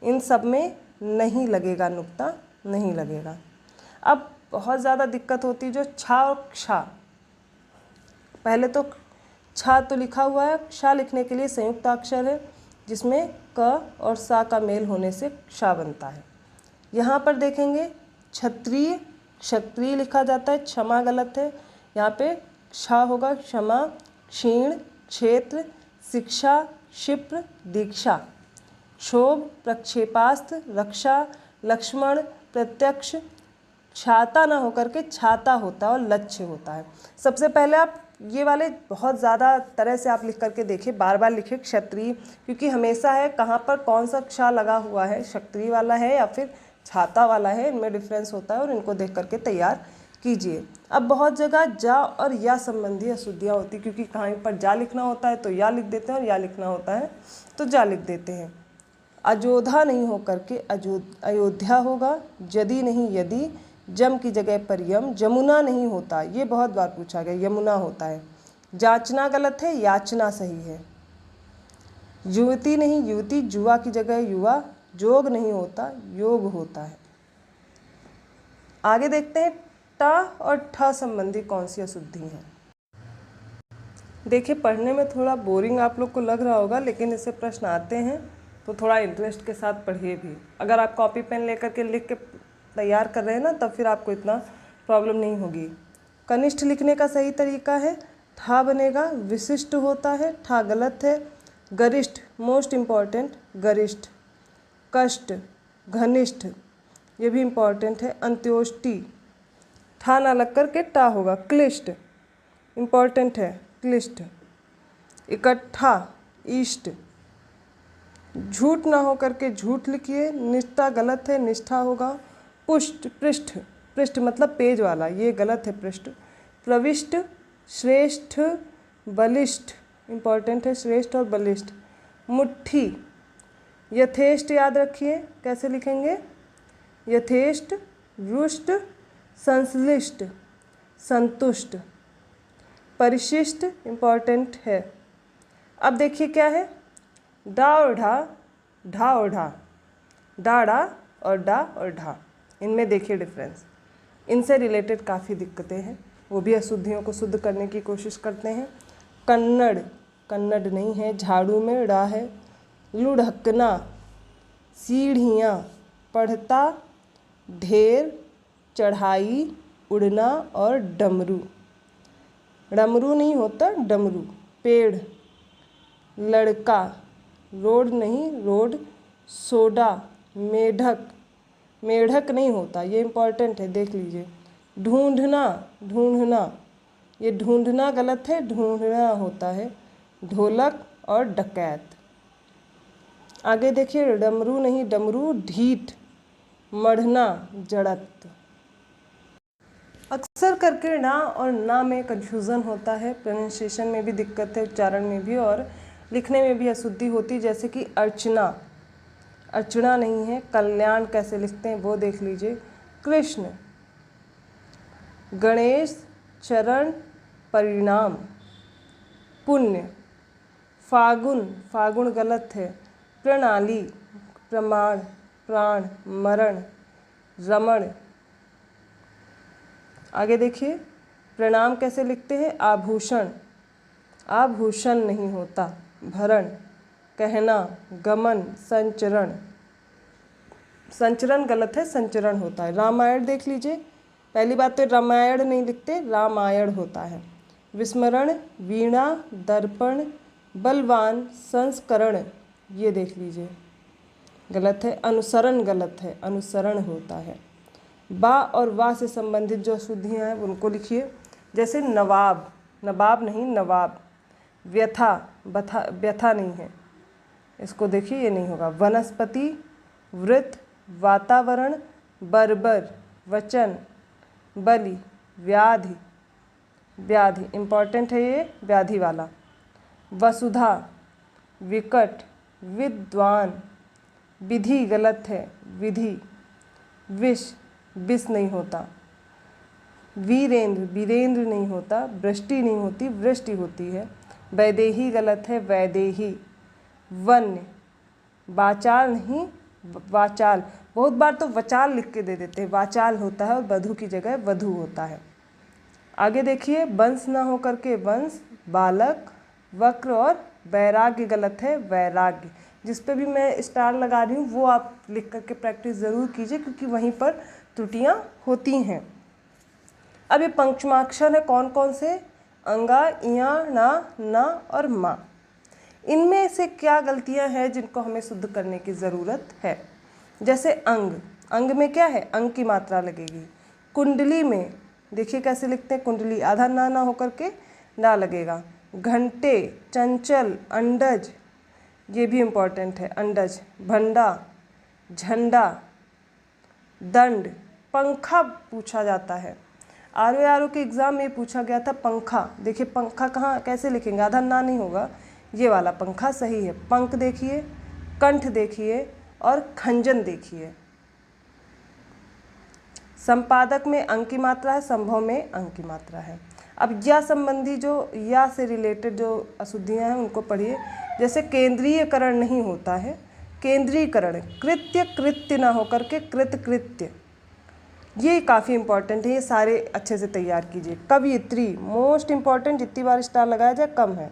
इन सब में नहीं लगेगा नुक्ता, नहीं लगेगा। अब बहुत ज़्यादा दिक्कत होती है जो छा और क्षा। पहले तो छा तो लिखा हुआ है, क्षा लिखने के लिए संयुक्त अक्षर है जिसमें क और सा का मेल होने से क्षा बनता है। यहाँ पर देखेंगे क्षत्रिय, क्षत्रिय लिखा जाता है, क्षमा गलत है, यहाँ पे क्षा होगा, क्षमा, क्षीण, क्षेत्र, शिक्षा, क्षिप्र, दीक्षा, क्षोभ, प्रक्षेपास्त्र, रक्षा, लक्ष्मण, प्रत्यक्ष, छाता ना होकर के छाता होता है और लक्ष्य होता है। सबसे पहले आप ये वाले बहुत ज़्यादा तरह से आप लिख करके देखिए, बार बार लिखिए क्षत्रिय, क्योंकि हमेशा है कहाँ पर कौन सा क्षा लगा हुआ है, क्षत्रिय वाला है या फिर छाता वाला है, इनमें डिफरेंस होता है और इनको देख करके तैयार कीजिए। अब बहुत जगह जा और या संबंधी अशुद्धियाँ होती, क्योंकि कहीं पर जा लिखना होता है तो या लिख देते हैं और या लिखना होता है तो जा लिख देते हैं। अजोधा नहीं हो करके अयोध्या होगा, यदि नहीं यदि, जम की जगह पर यम, जमुना नहीं होता, ये बहुत बार पूछा गया, यमुना होता है। जांचना गलत है, याचना सही है। युवती नहीं युवती, जुआ की जगह युवा, जोग नहीं होता, योग होता है। आगे देखते हैं ट और ठ संबंधी कौन सी अशुद्धि है। देखिए पढ़ने में थोड़ा बोरिंग आप लोग को लग रहा होगा, लेकिन इससे प्रश्न आते हैं तो थोड़ा इंटरेस्ट के साथ पढ़िए भी। अगर आप कॉपी पेन लेकर के लिख के तैयार कर रहे हैं ना, तब फिर आपको इतना प्रॉब्लम नहीं होगी। कनिष्ठ लिखने का सही तरीका है ठा बनेगा, विशिष्ट होता है, ठा गलत है। गरिष्ठ, मोस्ट इम्पॉर्टेंट, गरिष्ठ। कष्ट, घनिष्ठ, ये भी इम्पॉर्टेंट है। अंत्योष्टि, ठा ना लग कर के टा होगा। क्लिष्ट, इम्पॉर्टेंट है, क्लिष्ट। इकट्ठा, इष्ट। झूठ ना हो करके झूठ लिखिए, निष्ठा गलत है, निष्ठा होगा। पुष्ट, पृष्ठ, पृष्ठ मतलब पेज वाला, ये गलत है पृष्ठ। प्रविष्ट, श्रेष्ठ, बलिष्ठ, इम्पॉर्टेंट है श्रेष्ठ और बलिष्ठ। मुट्ठी, यथेष्ट याद रखिए कैसे लिखेंगे, यथेष्ट, रुष्ट, संश्लिष्ट, संतुष्ट। परिशिष्ट इम्पॉर्टेंट है। अब देखिए क्या है, डा और ढा, ढा और ढा, डाड़ा और डा और ढा, इनमें देखिए डिफरेंस। इनसे रिलेटेड काफ़ी दिक्कतें हैं, वो भी अशुद्धियों को शुद्ध करने की कोशिश करते हैं। कन्नड़, कन्नड़ नहीं है, झाड़ू में डा है। लुढ़कना, सीढ़ियाँ, पढ़ता, ढेर, चढ़ाई, उड़ना और डमरू। डमरू नहीं होता, डमरू। पेड़, लड़का, रोड नहीं रोड। सोडा, मेढक, मेढक नहीं होता, ये इम्पॉर्टेंट है देख लीजिए। ढूंढना, ढूंढना, ये ढूंढना गलत है, ढूंढना होता है। ढोलक और डकैत। आगे देखिए, डमरू नहीं डमरू। ढीठ, मढ़ना, जड़त। अक्सर करके ना और ना में कन्फ्यूज़न होता है, प्रोनाउंसिएशन में भी दिक्कत है, उच्चारण में भी, और लिखने में भी अशुद्धि होती, जैसे कि अर्चना, अर्चना नहीं है। कल्याण कैसे लिखते हैं वो देख लीजिए। कृष्ण, गणेश, चरण, परिणाम। पुण्य, फागुन, फागुन गलत है। प्रणाली, प्रमाण, प्राण, मरण, रमण। आगे देखिए, प्रणाम कैसे लिखते हैं, आभूषण, आभूषण नहीं होता। भरण, कहना, गमन, संचरण, संचरण गलत है, संचरण होता है। रामायण देख लीजिए, पहली बात तो रामायण नहीं लिखते, रामायण होता है। विस्मरण, वीणा, दर्पण, बलवान, संस्करण, ये देख लीजिए गलत है। अनुसरण गलत है, अनुसरण होता है। बा और वा से संबंधित जो अशुद्धियाँ हैं उनको लिखिए, जैसे नवाब, नवाब नहीं नवाब। व्यथा, बथा, व्यथा नहीं है, इसको देखिए ये नहीं होगा। वनस्पति, वृत्त, वातावरण, बर्बर, वचन, बलि, व्याधि, व्याधि इम्पॉर्टेंट है ये, व्याधि वाला। वसुधा, विकट, विद्वान। विधि गलत है, विधि। विष, विष नहीं होता। वीरेंद्र, वीरेंद्र नहीं होता। वृष्टि नहीं होती, वृष्टि होती है। वैदेही गलत है, वैदेही। वन्य, वाचाल नहीं वाचाल, बहुत बार तो वचाल लिख के दे देते हैं, वाचाल होता है और वधु की जगह वधु होता है। आगे देखिए, वंश ना हो करके वंश। बालक, वक्र और वैराग्य गलत है, वैराग्य। जिस पे भी मैं स्टार लगा रही हूँ वो आप लिख करके प्रैक्टिस ज़रूर कीजिए, क्योंकि वहीं पर त्रुटियाँ होती हैं। अब ये पंचमाक्षर है कौन कौन से, अंगा, इया, ना और मा। इनमें से क्या गलतियां हैं जिनको हमें शुद्ध करने की ज़रूरत है। जैसे अंग, अंग में क्या है, अंग की मात्रा लगेगी। कुंडली में देखिए कैसे लिखते हैं, कुंडली आधा ना होकर के ना लगेगा। घंटे, चंचल, अंडज, ये भी इम्पॉर्टेंट है, अंडज। भंडा, झंडा, दंड। पंखा पूछा जाता है, आरओ के एग्ज़ाम में पूछा गया था पंखा। देखिए पंखा कहाँ कैसे लिखेंगे, आधा ना नहीं होगा, ये वाला पंखा सही है। पंख देखिए, कंठ देखिए और खंजन देखिए। संपादक में अंक की मात्रा है, संभव में अंक की मात्रा है। अब या संबंधी जो या से रिलेटेड जो अशुद्धियाँ हैं उनको पढ़िए। जैसे केंद्रीयकरण नहीं होता है, केंद्रीकरण। कृत्य, कृत्य ना होकर के कृत, कृत्य। ये काफ़ी इंपॉर्टेंट है, ये सारे अच्छे से तैयार कीजिए। कवयित्री मोस्ट इम्पॉर्टेंट, जितनी बार स्टार लगाया जाए कम है।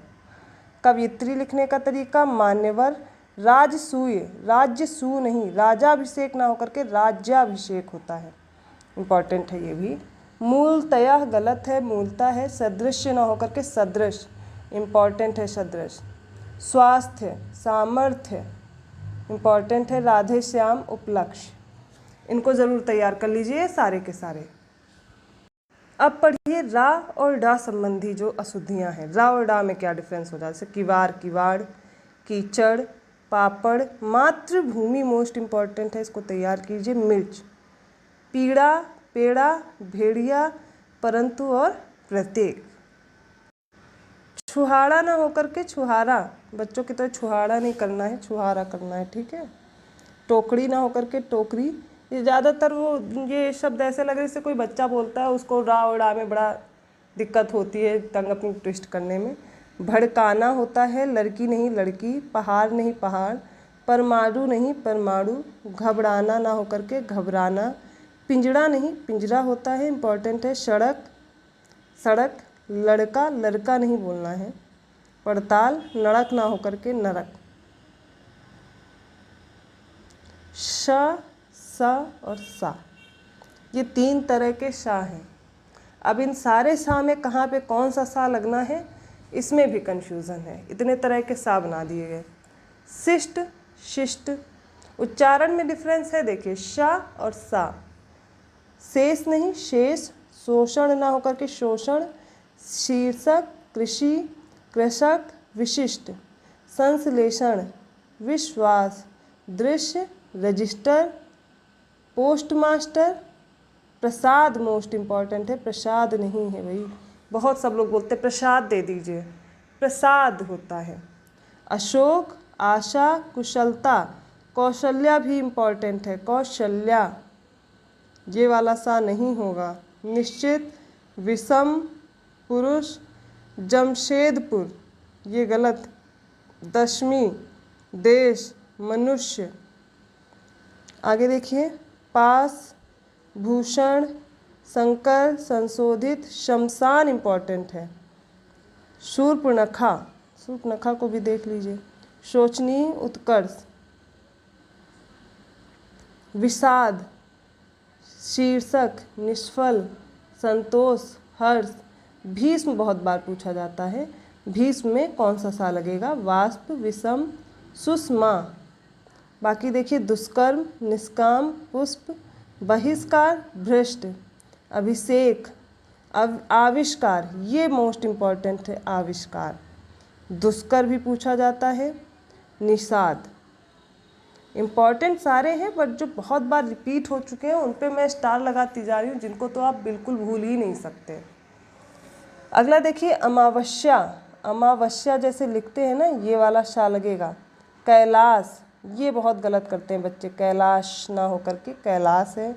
कवयित्री लिखने का तरीका। मान्यवर, राजसूय, राज्यसू नहीं, राजाभिषेक ना होकर के राज्याभिषेक होता है, इम्पॉर्टेंट है ये भी। मूलतयः गलत है, मूलता है। सदृश्य ना होकर के सदृश, इम्पॉर्टेंट है सदृश। स्वास्थ्य, सामर्थ्य, इम्पॉर्टेंट है। राधे श्याम, उपलक्ष्य। इनको ज़रूर तैयार कर लीजिए सारे के सारे। अब पढ़िए रा और डा संबंधी जो अशुद्धियाँ हैं। रा और डा में क्या डिफरेंस हो जाता है, जैसे किवाड़, किवाड़, कीचड़, पापड़। मातृभूमि मोस्ट इम्पॉर्टेंट है, इसको तैयार कीजिए। मिर्च, पीड़ा, पेड़ा, भेड़िया, परंतु और प्रत्येक। छुहाड़ा ना होकर के छुहारा, बच्चों की तरह छुहाड़ा नहीं करना है, छुहारा करना है, ठीक है। टोकरी ना होकर के टोकरी। ये ज़्यादातर ये शब्द ऐसे लग रहे जैसे कोई बच्चा बोलता है, उसको रा और डा में बड़ा दिक्कत होती है टंग अपनी ट्विस्ट करने में। भड़काना होता है लड़की नहीं लड़की, पहाड़ नहीं पहाड़, परमाणु नहीं परमाणु, घबराना ना होकर के घबराना, पिंजड़ा नहीं पिंजरा होता है, इम्पॉर्टेंट है। सड़क सड़क, लड़का लड़का नहीं बोलना है। पड़ताल, नड़क ना होकर के नरक। श, स और सा, ये 3 तरह के सा हैं। अब इन सारे सा में कहाँ पे कौन सा सा लगना है, इसमें भी कन्फ्यूज़न है। इतने तरह के सा बना दिए गए। शिष्ट, शिष्ट, उच्चारण में डिफरेंस है, देखिए श और सा। शेष नहीं शेष, शोषण ना होकर के शोषण, शीर्षक, कृषि, कृषक, विशिष्ट, संश्लेषण, विश्वास, दृश्य, रजिस्टर, पोस्टमास्टर, प्रसाद मोस्ट इम्पॉर्टेंट है, प्रसाद नहीं है भाई, बहुत सब लोग बोलते प्रसाद दे दीजिए, प्रसाद होता है। अशोक, आशा, कुशलता, कौशल्या भी इम्पॉर्टेंट है, कौशल्या, ये वाला सा नहीं होगा। निश्चित, विषम, पुरुष, जमशेदपुर, ये गलत। दशमी, देश, मनुष्य। आगे देखिए, पास, भूषण, संकर, संशोधित, शमशान इम्पॉर्टेंट है। शूर्पणखा, शूर्पणखा को भी देख लीजिए। शोचनीय, उत्कर्ष, विषाद, शीर्षक, निष्फल, संतोष, हर्ष। भीष्म बहुत बार पूछा जाता है, भीष्म में कौन सा सा लगेगा, वाष्प, विषम, सुषमा। बाकी देखिए, दुष्कर्म, निष्काम, पुष्प, बहिष्कार, भ्रष्ट, अभिषेक, आविष्कार, ये मोस्ट इम्पॉर्टेंट है, आविष्कार। दुष्कर भी पूछा जाता है, निषाद। इम्पॉर्टेंट सारे हैं, बट जो बहुत बार रिपीट हो चुके हैं उन पे मैं स्टार लगाती जा रही हूँ, जिनको तो आप बिल्कुल भूल ही नहीं सकते। अगला देखिए, अमावस्या, अमावस्या जैसे लिखते हैं ना, ये वाला शा लगेगा। कैलाश, ये बहुत गलत करते हैं बच्चे, कैलाश ना होकर के कैलाश है।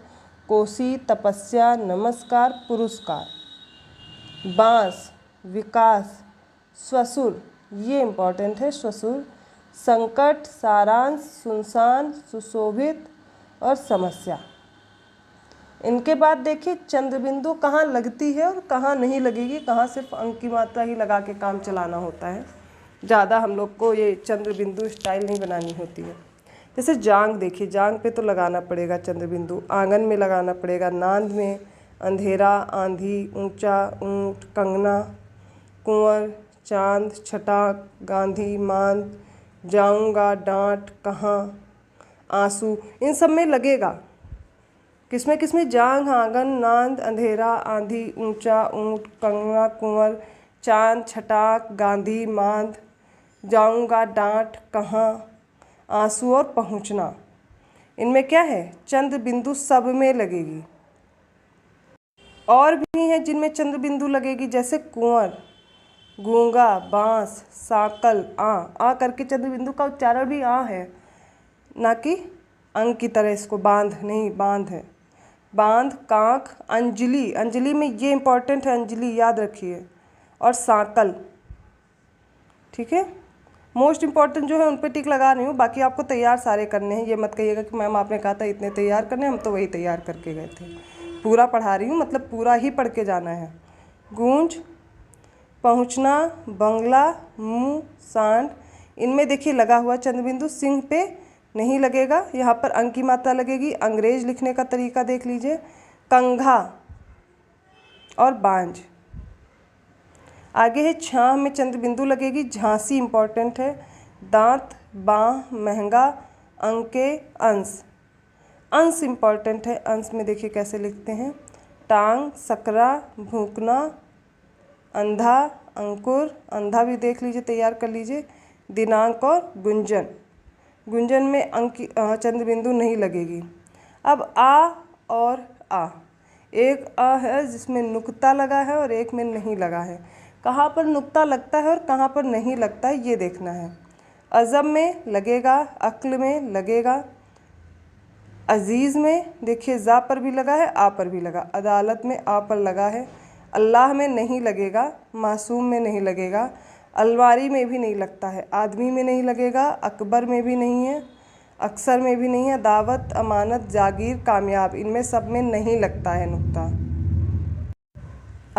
कोसी, तपस्या, नमस्कार, पुरस्कार। बांस, विकास, स्वसुर, ये इम्पॉर्टेंट है, स्वसुर। संकट, सारांश, सुनसान, सुशोभित और समस्या। इनके बाद देखिए, चंद्रबिंदु कहाँ लगती है और कहाँ नहीं लगेगी, कहाँ सिर्फ अंक की मात्रा ही लगा के काम चलाना होता है। ज़्यादा हम लोग को ये चंद्रबिंदु स्टाइल नहीं बनानी होती है। जैसे जांग, देखिए जांग पे तो लगाना पड़ेगा चंद्रबिंदु, आंगन में लगाना पड़ेगा, नांद में, अंधेरा, आंधी, ऊंचा, ऊंट, कंगना, कुंवर, चांद, छटाक, गांधी, मांद, जाऊंगा, डांट, कहाँ, आंसू, इन सब में लगेगा। किसमें किसमें, जांग, आंगन, नांद, अंधेरा, आंधी, ऊंचा, ऊंट, कंगना, कुंवर, चांद, छटाक, गांधी, मांद, जाऊंगा, डांट, कहाँ, आंसू और पहुँचना। इनमें क्या है, चंद्र बिंदु सब में लगेगी। और भी हैं जिनमें चंद्र बिंदु लगेगी, जैसे कुंवर, गूंगा, बांस, साकल, आ करके चंद्र बिंदु का उच्चारण भी आ है, ना कि अंक की तरह इसको बांध नहीं, बांध है। बांध, कांख, अंजलि, अंजलि में ये इम्पॉर्टेंट है, अंजलि याद रखिए। और साकल, ठीक है। मोस्ट इम्पॉर्टेंट जो है उन पे टिक लगा रही हूँ, बाकी आपको तैयार सारे करने हैं। ये मत कहिएगा कि मैम आपने कहा था इतने तैयार करने, हम तो वही तैयार करके गए थे। पूरा पढ़ा रही हूँ, मतलब पूरा ही पढ़ के जाना है। गूंज, पहुँचना, बंगला, मुँह, सांड, इनमें देखिए लगा हुआ चंद्रबिंदु। सिंह पे नहीं लगेगा, यहाँ पर अंक की मात्रा लगेगी। अंग्रेज लिखने का तरीका देख लीजिए, कंघा और बांझ। आगे है छाह में चंद्रबिंदु लगेगी, झांसी इम्पॉर्टेंट है। दांत, बाँह, महंगा, अंके, अंश, अंश इम्पॉर्टेंट है। अंश में देखिए कैसे लिखते हैं, टांग, सकरा, भूकना, अंधा, अंकुर, अंधा भी देख लीजिए, तैयार कर लीजिए। दिनांक और गुंजन, गुंजन में अंक चंद्रबिंदु नहीं लगेगी। अब आ और आ, एक अ है जिसमें नुक्ता लगा है और एक में नहीं लगा है। कहाँ पर नुक्ता लगता है और कहाँ पर नहीं लगता है ये देखना है। अज़म में लगेगा, अक्ल में लगेगा, अज़ीज़ में देखिए ज़ा पर भी लगा है, आ पर भी लगा, अदालत में आ पर लगा है, अल्लाह में नहीं लगेगा, मासूम में नहीं लगेगा, अलमारी में भी नहीं लगता है, आदमी में नहीं लगेगा, अकबर में भी नहीं है, अक्सर में भी नहीं है, दावत, अमानत, जागीर, कामयाब, इनमें सब में नहीं लगता है नुक्ता।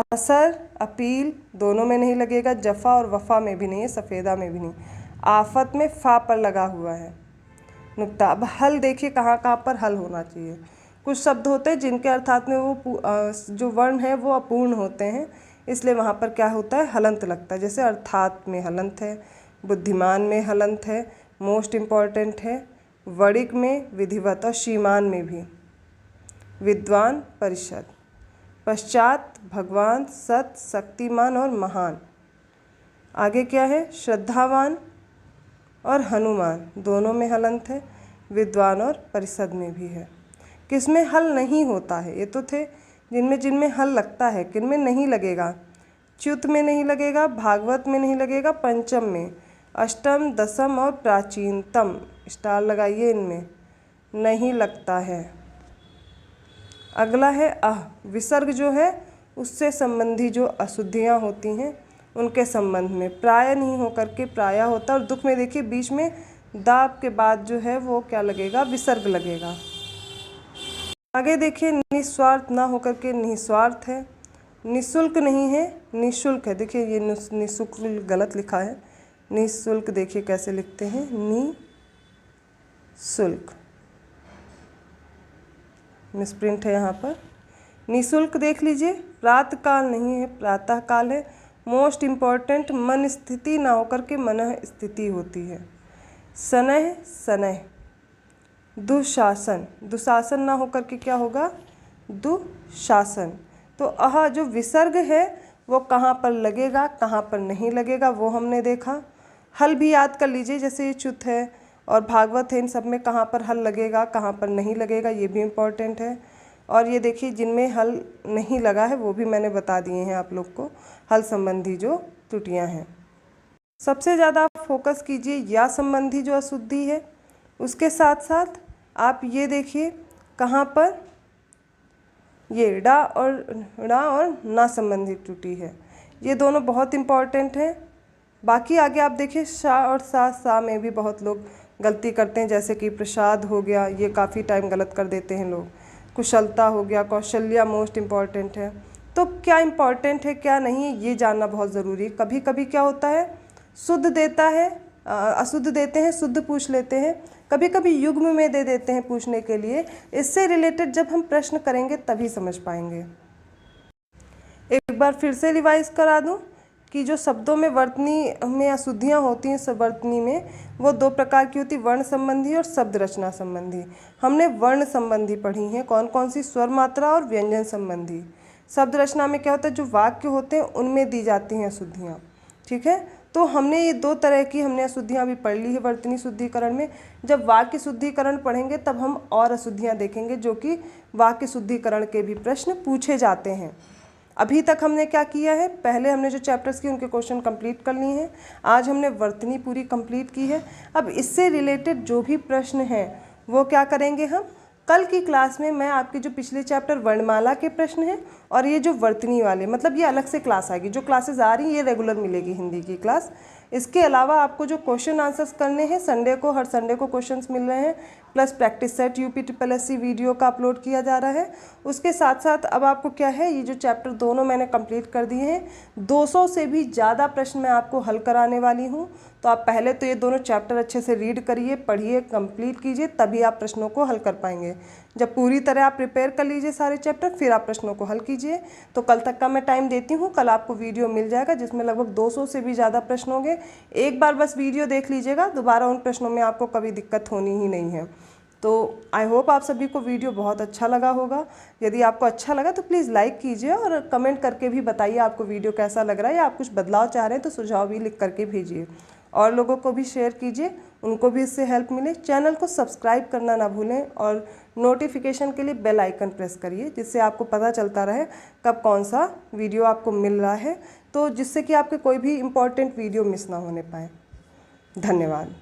असर, अपील दोनों में नहीं लगेगा, जफ़ा और वफ़ा में भी नहीं है, सफ़ेदा में भी नहीं। आफत में फ़ा पर लगा हुआ है नुक्ता। अब हल देखिए कहाँ कहाँ पर हल होना चाहिए। कुछ शब्द होते हैं जिनके अर्थात में वो जो वर्ण है वो अपूर्ण होते हैं, इसलिए वहाँ पर क्या होता है, हलंत लगता है। जैसे अर्थात में हलंत है, बुद्धिमान में हलंत है, मोस्ट इम्पॉर्टेंट है, वणिक में विधिवत और श्रीमान में भी, विद्वान, परिषद, पश्चात, भगवान, सत, शक्तिमान और महान। आगे क्या है, श्रद्धावान और हनुमान दोनों में हलंत है, विद्वान और परिषद में भी है। किसमें हल नहीं होता है, ये तो थे जिनमें हल लगता है, किन में नहीं लगेगा, च्युत में नहीं लगेगा, भागवत में नहीं लगेगा, पंचम में, अष्टम, दसम और प्राचीनतम, स्टार लगाइए, इनमें नहीं लगता है। अगला है विसर्ग जो है उससे संबंधी जो अशुद्धियाँ होती हैं उनके संबंध में प्राय नहीं होकर के प्राय होता है। और दुख में देखिए बीच में दाब के बाद जो है वो क्या लगेगा, विसर्ग लगेगा। आगे देखिए निस्वार्थ ना होकर के निस्वार्थ है, निःशुल्क नहीं है, निःशुल्क है। देखिए ये निःशुल्क गलत लिखा है, निःशुल्क देखिए कैसे लिखते हैं, निःशुल्क मिसप्रिंट है यहाँ पर। निःशुल्क देख लीजिए, प्रातःकाल नहीं है, प्रातःकाल है। मोस्ट इम्पॉर्टेंट, मन स्थिति ना होकर के मन स्थिति होती है। सनह, सनह, दुशासन, दुशासन ना होकर के क्या होगा, दुशासन। तो जो विसर्ग है वो कहाँ पर लगेगा, कहाँ पर नहीं लगेगा वो हमने देखा। हल भी याद कर लीजिए, जैसे ये च्युत है और भागवत है, इन सब में कहाँ पर हल लगेगा, कहाँ पर नहीं लगेगा, ये भी इम्पॉर्टेंट है। और ये देखिए जिनमें हल नहीं लगा है वो भी मैंने बता दिए हैं आप लोग को, हल संबंधी जो त्रुटियाँ हैं। सबसे ज़्यादा आप फोकस कीजिए या संबंधी जो अशुद्धि है, उसके साथ साथ आप ये देखिए कहाँ पर ये डा और ना संबंधी त्रुटि है, ये दोनों बहुत इम्पॉर्टेंट हैं। बाकी आगे आप देखिए शा और सा में भी बहुत लोग गलती करते हैं, जैसे कि प्रसाद हो गया, ये काफ़ी टाइम गलत कर देते हैं लोग। कुशलता हो गया, कौशल्या मोस्ट इम्पॉर्टेंट है। तो क्या इम्पॉर्टेंट है क्या नहीं है ये जानना बहुत ज़रूरी है। कभी कभी क्या होता है, शुद्ध देता है, अशुद्ध देते हैं, शुद्ध पूछ लेते हैं, कभी कभी युग्म में दे देते हैं पूछने के लिए। इससे रिलेटेड जब हम प्रश्न करेंगे तभी समझ पाएंगे। एक बार फिर से रिवाइज करा दूं कि जो शब्दों में वर्तनी में अशुद्धियाँ होती हैं, सब वर्तनी में, वो दो प्रकार की होती, वर्ण संबंधी और शब्द रचना संबंधी। हमने वर्ण संबंधी पढ़ी हैं, कौन कौन सी, स्वर मात्रा और व्यंजन संबंधी। शब्द रचना में क्या होता है, जो वाक्य होते हैं उनमें दी जाती हैं अशुद्धियाँ, ठीक है। तो हमने ये दो तरह की हमने अशुद्धियाँ भी पढ़ ली है वर्तनी शुद्धिकरण में। जब वाक्य शुद्धिकरण पढ़ेंगे तब हम और अशुद्धियाँ देखेंगे जो कि वाक्य शुद्धिकरण के भी प्रश्न पूछे जाते हैं। अभी तक हमने क्या किया है, पहले हमने जो चैप्टर्स किए उनके क्वेश्चन कंप्लीट कर लिए हैं। आज हमने वर्तनी पूरी कंप्लीट की है। अब इससे रिलेटेड जो भी प्रश्न हैं वो क्या करेंगे हम, कल की क्लास में मैं आपके जो पिछले चैप्टर वर्णमाला के प्रश्न हैं और ये जो वर्तनी वाले, मतलब ये अलग से क्लास आएगी। जो क्लासेस आ रही हैं ये रेगुलर मिलेगी हिंदी की क्लास। इसके अलावा आपको जो क्वेश्चन आंसर्स करने हैं, संडे को, हर संडे को क्वेश्चंस मिल रहे हैं, plus practice set UPSSC video का अपलोड किया जा रहा है। उसके साथ साथ अब आपको क्या है, ये जो चैप्टर दोनों मैंने कंप्लीट कर दिए हैं, 200 से भी ज़्यादा प्रश्न मैं आपको हल कराने वाली हूँ। तो आप पहले तो ये दोनों चैप्टर अच्छे से रीड करिए, पढ़िए, कंप्लीट कीजिए, तभी आप प्रश्नों को हल कर पाएंगे। जब पूरी तरह आप प्रिपेयर कर लीजिए सारे चैप्टर, फिर आप प्रश्नों को हल कीजिए। तो कल तक का मैं टाइम देती हूँ, कल आपको वीडियो मिल जाएगा जिसमें लगभग 200 से भी ज़्यादा प्रश्न होंगे। एक बार बस वीडियो देख लीजिएगा, दोबारा उन प्रश्नों में आपको कभी दिक्कत होनी ही नहीं है। तो आई होप आप सभी को वीडियो बहुत अच्छा लगा होगा। यदि आपको अच्छा लगा तो प्लीज़ लाइक कीजिए और कमेंट करके भी बताइए आपको वीडियो कैसा लग रहा है, या आप कुछ बदलाव चाह रहे हैं तो सुझाव भी लिख करके भेजिए। और लोगों को भी शेयर कीजिए, उनको भी इससे हेल्प मिले। चैनल को सब्सक्राइब करना ना भूलें और नोटिफिकेशन के लिए बेल आइकन प्रेस करिए, जिससे आपको पता चलता रहे कब कौन सा वीडियो आपको मिल रहा है, तो जिससे कि आपके कोई भी इम्पोर्टेंट वीडियो मिस ना होने पाए। धन्यवाद।